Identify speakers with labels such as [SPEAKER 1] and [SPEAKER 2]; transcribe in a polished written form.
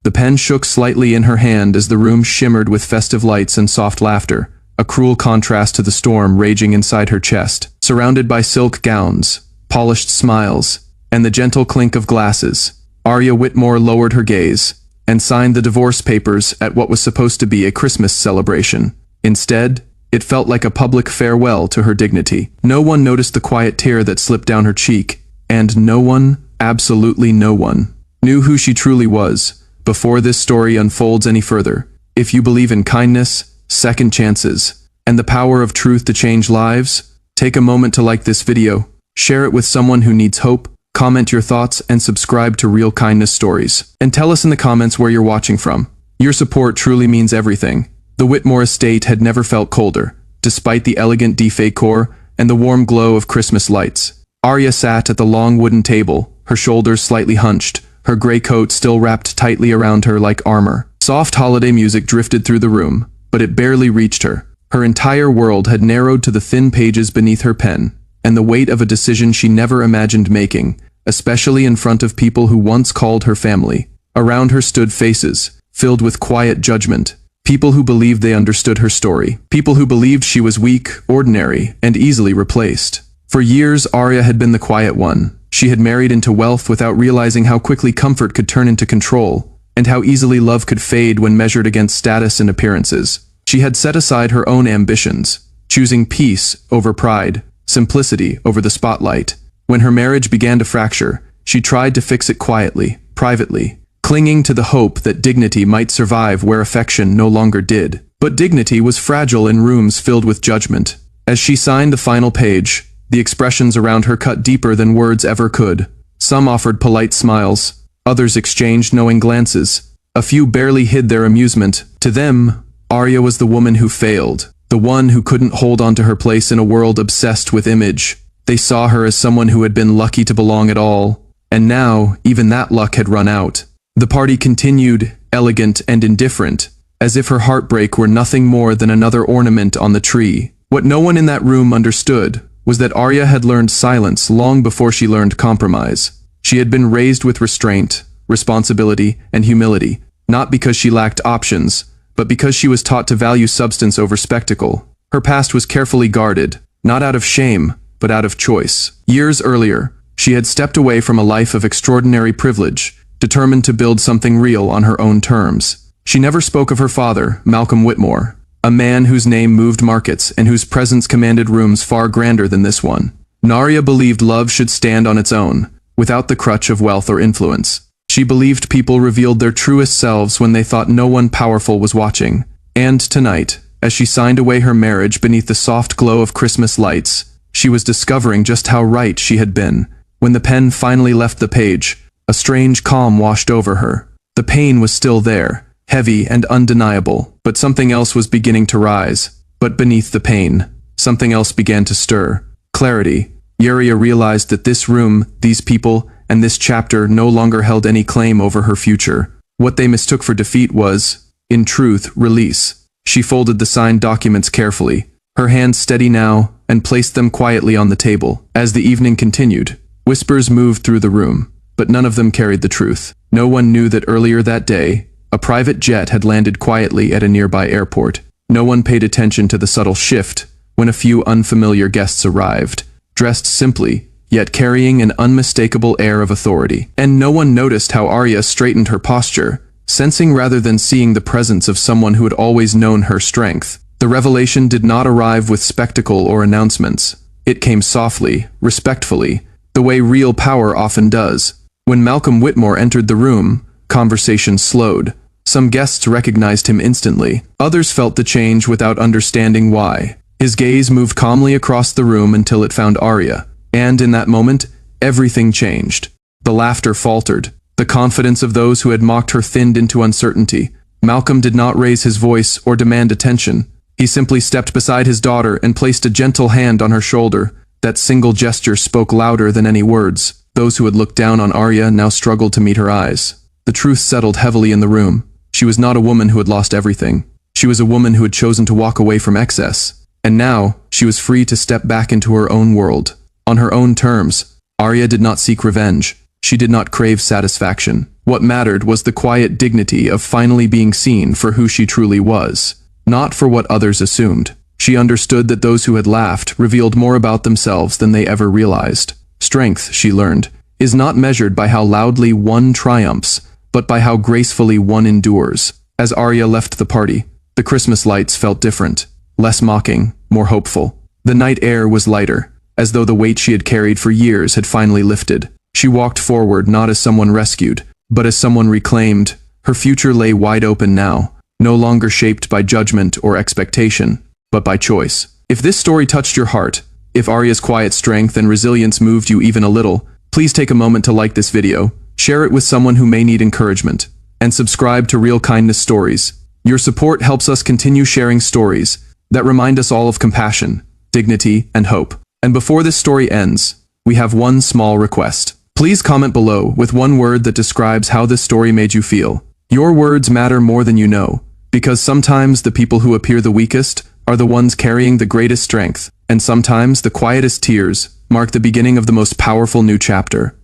[SPEAKER 1] The pen shook slightly in her hand as the room shimmered with festive lights and soft laughter, a cruel contrast to the storm raging inside her chest. Surrounded by silk gowns, polished smiles, and the gentle clink of glasses, Arya Whitmore lowered her gaze and signed the divorce papers at what was supposed to be a Christmas celebration. Instead, it felt like a public farewell to her dignity. No one noticed the quiet tear that slipped down her cheek, and no one, absolutely no one, knew who she truly was before this story unfolds any further. If you believe in kindness, second chances, and the power of truth to change lives, take a moment to like this video, share it with someone who needs hope, comment your thoughts, and subscribe to Real Kindness Stories. And tell us in the comments where you're watching from. Your support truly means everything. The Whitmore estate had never felt colder, despite the elegant decor and the warm glow of Christmas lights. Arya sat at the long wooden table, her shoulders slightly hunched, her gray coat still wrapped tightly around her like armor. Soft holiday music drifted through the room, but it barely reached her. Her entire world had narrowed to the thin pages beneath her pen, and the weight of a decision she never imagined making, especially in front of people who once called her family. Around her stood faces, filled with quiet judgment. People who believed they understood her story. People who believed she was weak, ordinary, and easily replaced. For years, Arya had been the quiet one. She had married into wealth without realizing how quickly comfort could turn into control, and how easily love could fade when measured against status and appearances. She had set aside her own ambitions, choosing peace over pride, simplicity over the spotlight. When her marriage began to fracture, she tried to fix it quietly, privately, clinging to the hope that dignity might survive where affection no longer did. But dignity was fragile in rooms filled with judgment. As she signed the final page, the expressions around her cut deeper than words ever could. Some offered polite smiles, others exchanged knowing glances. A few barely hid their amusement. To them, Arya was the woman who failed, the one who couldn't hold on to her place in a world obsessed with image. They saw her as someone who had been lucky to belong at all, and now even that luck had run out. The party continued, elegant and indifferent, as if her heartbreak were nothing more than another ornament on the tree. What no one in that room understood was that Arya had learned silence long before she learned compromise. She had been raised with restraint, responsibility, and humility, not because she lacked options, but because she was taught to value substance over spectacle. Her past was carefully guarded, not out of shame, but out of choice. Years earlier, she had stepped away from a life of extraordinary privilege, determined to build something real on her own terms. She never spoke of her father, Malcolm Whitmore, a man whose name moved markets and whose presence commanded rooms far grander than this one. Arya believed love should stand on its own, without the crutch of wealth or influence. She believed people revealed their truest selves when they thought no one powerful was watching. And tonight, as she signed away her marriage beneath the soft glow of Christmas lights, she was discovering just how right she had been. When the pen finally left the page, a strange calm washed over her. The pain was still there, heavy and undeniable, but something else was beginning to rise. But beneath the pain, something else began to stir. Clarity. Arya realized that this room, these people, and this chapter no longer held any claim over her future. What they mistook for defeat was, in truth, release. She folded the signed documents carefully, her hands steady now, and placed them quietly on the table. As the evening continued, whispers moved through the room, but none of them carried the truth. No one knew that earlier that day, a private jet had landed quietly at a nearby airport. No one paid attention to the subtle shift when a few unfamiliar guests arrived, dressed simply, yet carrying an unmistakable air of authority. And no one noticed how Arya straightened her posture, sensing rather than seeing the presence of someone who had always known her strength. The revelation did not arrive with spectacle or announcements. It came softly, respectfully, the way real power often does. When Malcolm Whitmore entered the room, conversation slowed. Some guests recognized him instantly. Others felt the change without understanding why. His gaze moved calmly across the room until it found Arya. And in that moment, everything changed. The laughter faltered. The confidence of those who had mocked her thinned into uncertainty. Malcolm did not raise his voice or demand attention. He simply stepped beside his daughter and placed a gentle hand on her shoulder. That single gesture spoke louder than any words. Those who had looked down on Arya now struggled to meet her eyes. The truth settled heavily in the room. She was not a woman who had lost everything. She was a woman who had chosen to walk away from excess. And now, she was free to step back into her own world. On her own terms. Arya did not seek revenge. She did not crave satisfaction. What mattered was the quiet dignity of finally being seen for who she truly was, not for what others assumed. She understood that those who had laughed revealed more about themselves than they ever realized. Strength, she learned, is not measured by how loudly one triumphs, but by how gracefully one endures. As Arya left the party, the Christmas lights felt different, less mocking, more hopeful. The night air was lighter, as though the weight she had carried for years had finally lifted. She walked forward not as someone rescued, but as someone reclaimed. Her future lay wide open now, no longer shaped by judgment or expectation, but by choice. If this story touched your heart, if Arya's quiet strength and resilience moved you even a little, please take a moment to like this video, share it with someone who may need encouragement, and subscribe to Real Kindness Stories. Your support helps us continue sharing stories that remind us all of compassion, dignity, and hope. And before this story ends, we have one small request. Please comment below with one word that describes how this story made you feel. Your words matter more than you know, because sometimes the people who appear the weakest are the ones carrying the greatest strength, and sometimes the quietest tears mark the beginning of the most powerful new chapter.